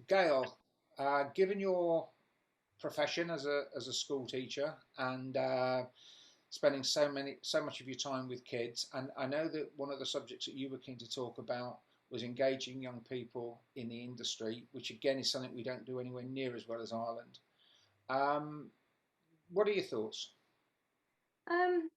Gail, given your profession as a school teacher and spending so much of your time with kids, and I know that one of the subjects that you were keen to talk about was engaging young people in the industry, which again is something we don't do anywhere near as well as Ireland. Um, what are your thoughts?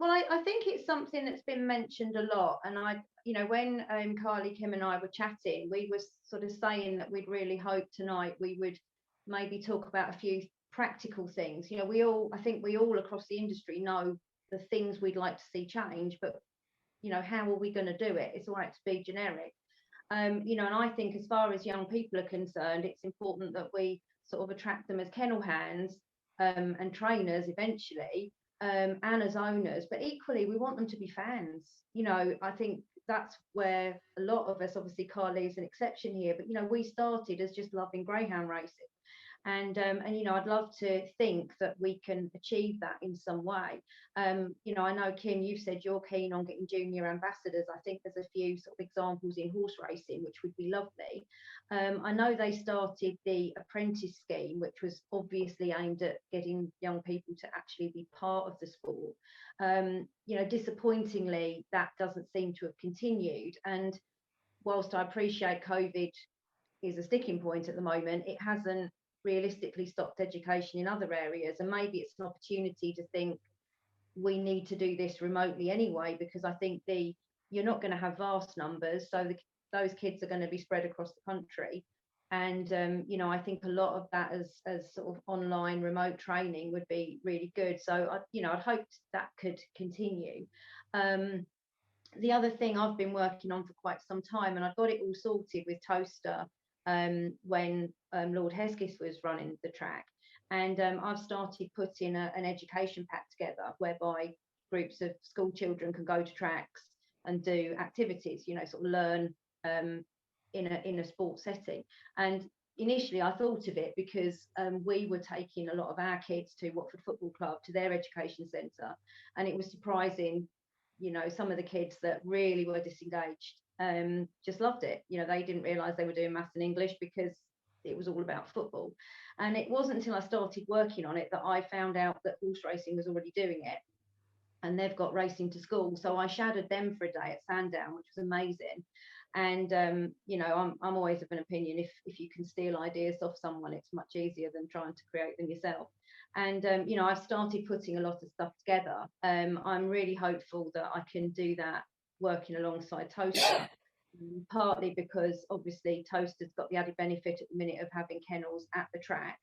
Well, I think it's something that's been mentioned a lot, and when Carly, Kim, and I were chatting, we were sort of saying that we'd really hoped tonight we would maybe talk about a few practical things. I think we all across the industry know the things we'd like to see change, but how are we going to do it? It's all right to be generic. And I think as far as young people are concerned, it's important that we sort of attract them as kennel hands and trainers eventually, and as owners. But equally, we want them to be fans. I think that's where a lot of us, obviously, Carly's an exception here, but we started as just loving greyhound racing. And I'd love to think that we can achieve that in some way. I know, Kim, you've said you're keen on getting junior ambassadors. I think there's a few sort of examples in horse racing which would be lovely. I know they started the apprentice scheme, which was obviously aimed at getting young people to actually be part of the sport. Disappointingly, that doesn't seem to have continued. And whilst I appreciate COVID is a sticking point at the moment, it hasn't realistically stopped education in other areas. And maybe it's an opportunity to think we need to do this remotely anyway, because I think you're not going to have vast numbers, so those kids are going to be spread across the country. And I think a lot of that as sort of online remote training would be really good. So I'd hoped that could continue. The other thing I've been working on for quite some time, and I got it all sorted with Toaster when Lord Hesketh was running the track. And I've started putting an education pack together whereby groups of school children can go to tracks and do activities, sort of learn in a sports setting. And initially I thought of it because we were taking a lot of our kids to Watford Football Club, to their education centre, and it was surprising, some of the kids that really were disengaged just loved it. They didn't realise they were doing maths and English because it was all about football. And it wasn't until I started working on it that I found out that horse racing was already doing it, and they've got racing to school. So I shadowed them for a day at Sandown, which was amazing. And I'm always of an opinion, if you can steal ideas off someone, it's much easier than trying to create them yourself. And I've started putting a lot of stuff together. I'm really hopeful that I can do that working alongside Toaster, partly because obviously Toaster's got the added benefit at the minute of having kennels at the track.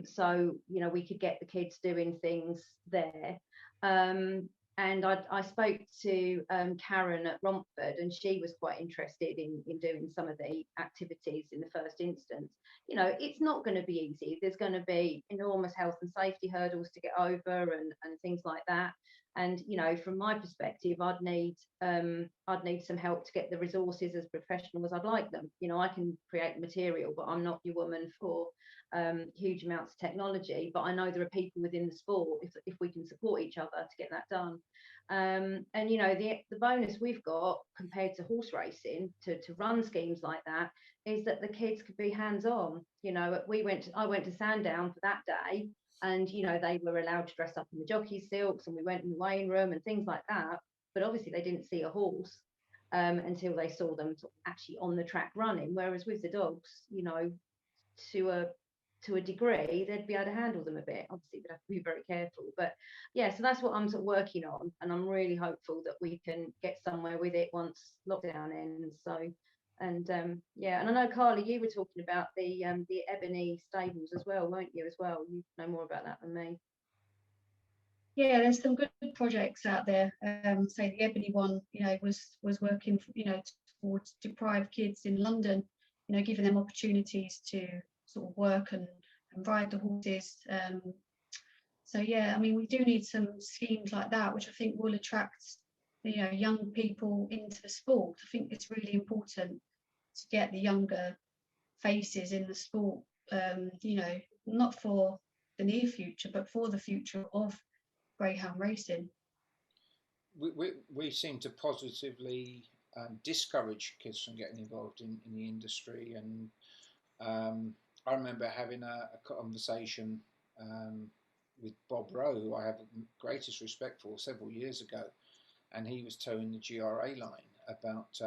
So we could get the kids doing things there. And I spoke to Karen at Romford, and she was quite interested in doing some of the activities in the first instance. It's not going to be easy. There's going to be enormous health and safety hurdles to get over and things like that. And from my perspective, I'd need some help to get the resources as professional as I'd like them. I can create the material, but I'm not your woman for huge amounts of technology. But I know there are people within the sport, if we can support each other to get that done. And the bonus we've got compared to horse racing to run schemes like that is that the kids could be hands-on. I went to Sandown for that day, and they were allowed to dress up in the jockey silks, and we went in the weighing room and things like that. But obviously they didn't see a horse until they saw them sort of actually on the track running. Whereas with the dogs, to a degree, they'd be able to handle them a bit. Obviously, we'd have to be very careful. But yeah, so that's what I'm sort of working on, and I'm really hopeful that we can get somewhere with it once lockdown ends. So, and yeah, and I know, Carly, you were talking about the Ebony stables as well, weren't you? As well, you know more about that than me. Yeah, there's some good projects out there. Say the Ebony one, was working, towards deprived kids in London, giving them opportunities to sort of work and ride the horses. So yeah, I mean, we do need some schemes like that, which I think will attract young people into the sport. I think it's really important to get the younger faces in the sport, not for the near future, but for the future of greyhound racing. We seem to positively discourage kids from getting involved in the industry, and Um, I remember having a conversation with Bob Rowe, who I have the greatest respect for, several years ago, and he was towing the GRA line about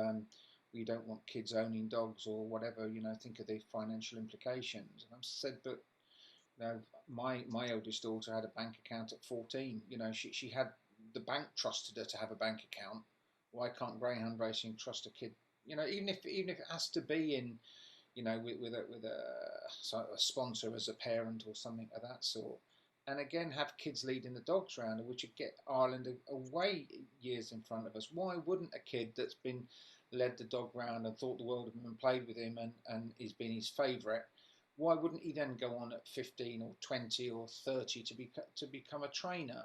we don't want kids owning dogs or whatever, think of the financial implications. And I said, but my eldest daughter had a bank account at 14. She had the bank trusted her to have a bank account. Why can't greyhound racing trust a kid? Even if it has to be in, with a sponsor as a parent or something of that sort. And again, have kids leading the dogs around, which would get Ireland away years in front of us. Why wouldn't a kid that's been led the dog round and thought the world of him and played with him and he's been his favourite, why wouldn't he then go on at 15 or 20 or 30 to become a trainer?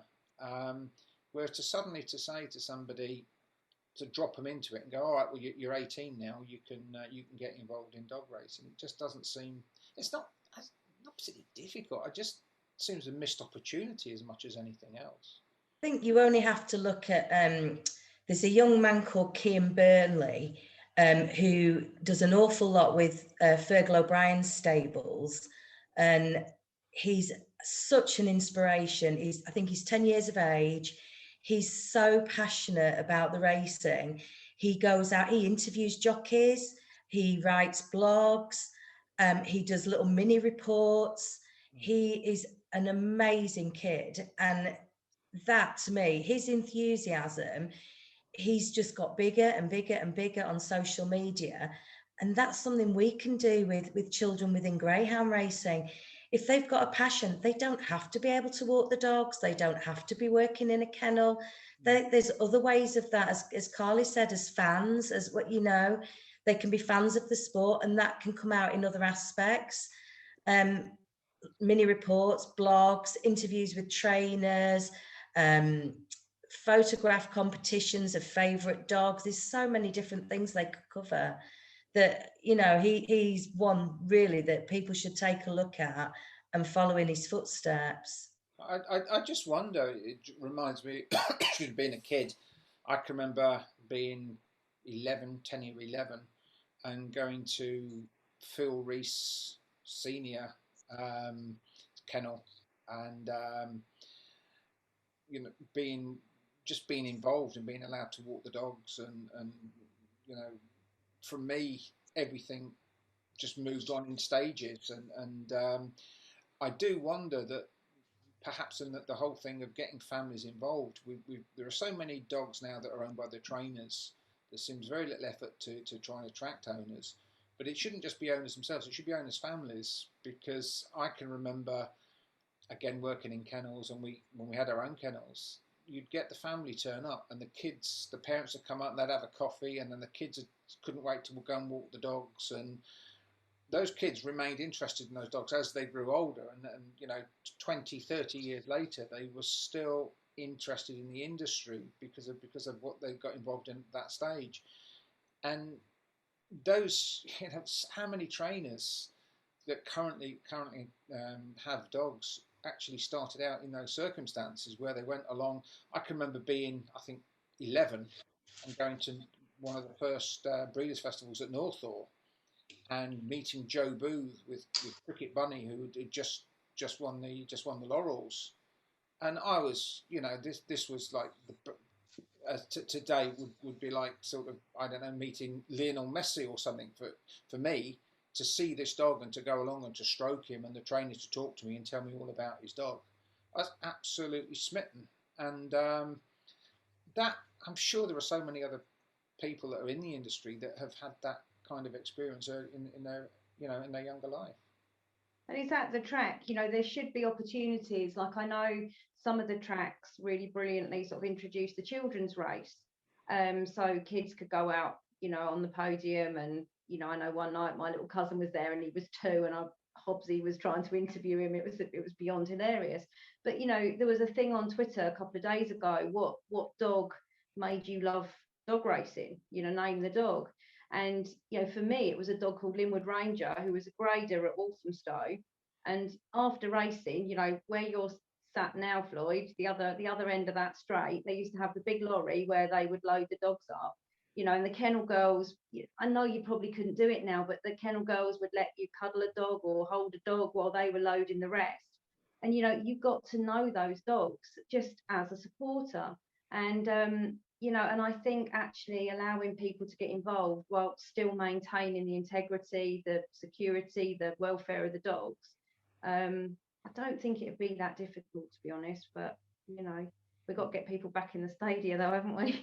Whereas to say to somebody, to drop them into it and go, all right, well, you're 18 now, you can get involved in dog racing. It just doesn't seem, it's not particularly difficult. It just seems a missed opportunity as much as anything else. I think you only have to look at, there's a young man called Cian Burnley, who does an awful lot with Fergal O'Brien's stables, and he's such an inspiration. I think he's 10 years of age. He's so passionate about the racing. He goes out, he interviews jockeys, he writes blogs, he does little mini reports. He is an amazing kid, and that, to me, his enthusiasm, he's just got bigger and bigger and bigger on social media. And that's something we can do with children within greyhound racing. If they've got a passion, they don't have to be able to walk the dogs. They don't have to be working in a kennel. There's other ways of that, as Carly said, as fans, as what, they can be fans of the sport, and that can come out in other aspects. Mini reports, blogs, interviews with trainers, photograph competitions of favourite dogs. There's so many different things they could cover that, he's one really that people should take a look at and follow in his footsteps. I just wonder, it reminds me, being a kid, I can remember being 10 or 11, and going to Phil Rees Senior kennel, and being involved and being allowed to walk the dogs, and for me, everything just moved on in stages, and I do wonder that perhaps in the whole thing of getting families involved, there are so many dogs now that are owned by the trainers. There seems very little effort to try and attract owners, but it shouldn't just be owners themselves, it should be owners' families, because I can remember, again, working in kennels, and when we had our own kennels, you'd get the family turn up, and the parents would come up and they'd have a coffee, and then the kids couldn't wait to go and walk the dogs, and those kids remained interested in those dogs as they grew older, and 20, 30 years later, they were still interested in the industry because of what they got involved in at that stage. And those, how many trainers that currently have dogs actually started out in those circumstances where they went along. I can remember being, I think, 11 and going to one of the first breeders' festivals at Northaw, and meeting Joe Booth with Cricket Bunny, who had just won the laurels. And I was, this was like today would be like sort of, I don't know, meeting Lionel Messi or something for me, to see this dog and to go along and to stroke him, and the trainer to talk to me and tell me all about his dog. I was absolutely smitten. And that, I'm sure there are so many other people that are in the industry that have had that kind of experience in their younger life. And it's at the track, there should be opportunities. Like, I know some of the tracks really brilliantly sort of introduce the children's race. So kids could go out, on the podium, and, I know one night my little cousin was there and he was 2, and Hobbsy was trying to interview him. It was beyond hilarious. But, there was a thing on Twitter a couple of days ago, what dog made you love dog racing? Name the dog. And, for me, it was a dog called Linwood Ranger, who was a grader at Walthamstow. And after racing, where you're sat now, Floyd, the other end of that straight, they used to have the big lorry where they would load the dogs up. you know, and the kennel girls, I know you probably couldn't do it now, but the kennel girls would let you cuddle a dog or hold a dog while they were loading the rest. And, you know, you got to know those dogs just as a supporter. And, you know, and I think actually allowing people to get involved while still maintaining the integrity, the security, the welfare of the dogs, I don't think it'd be that difficult, to be honest. But, you know, we've got to get people back in the stadia, though, haven't we?